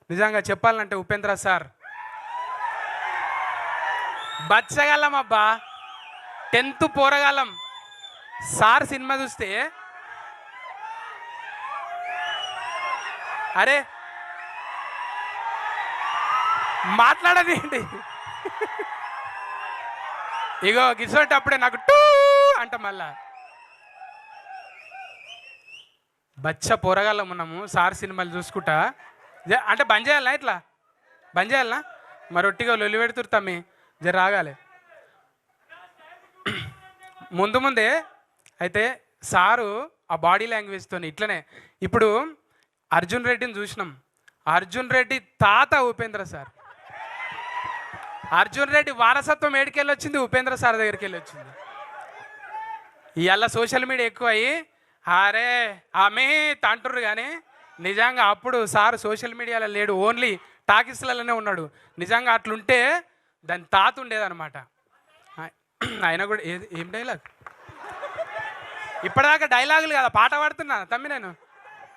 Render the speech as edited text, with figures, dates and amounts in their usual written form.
నిజంగా చెప్పాలంటే ఉపేంద్ర సార్ బచ్చగలం అబ్బా, 10th పోరగాలం. సార్ సినిమా చూస్తే అరే మాట్లాడదేంటి, ఇగో గిసోటప్పుడే నాకు టూ అంట మళ్ళా. బచ్చ పోరగాళ్ళం ఉన్నాము సార్ సినిమాలు చూసుకుంటా. అంటే బంద్ చేయాలనా, ఇట్లా బంద్ చేయాలనా? మరి ఒట్టిగా లొల్లి పెడుతురు తమ్మి, జర రాగాలి. ముందే అయితే సారు ఆ బాడీ లాంగ్వేజ్తో ఇట్లనే. ఇప్పుడు అర్జున్ రెడ్డిని చూసినాం, అర్జున్ రెడ్డి తాత ఉపేంద్ర సార్. అర్జున్ రెడ్డి వారసత్వం ఏడికెళ్ళి వచ్చింది, ఉపేంద్ర సార్ దగ్గరికి వెళ్ళి వచ్చింది. ఇవాళ సోషల్ మీడియా ఎక్కువ అయ్యి అరే ఆమె తంటుర్రు, కానీ నిజంగా అప్పుడు సార్ సోషల్ మీడియాలో లేడు, ఓన్లీ టాకీస్లలోనే ఉన్నాడు. నిజంగా అట్లుంటే దాని తాత ఉండేదన్నమాట. ఆయన కూడా ఏం డైలాగ్, ఇప్పటిదాకా డైలాగులు కదా పాట పాడుతున్నా తమ్మి నేను.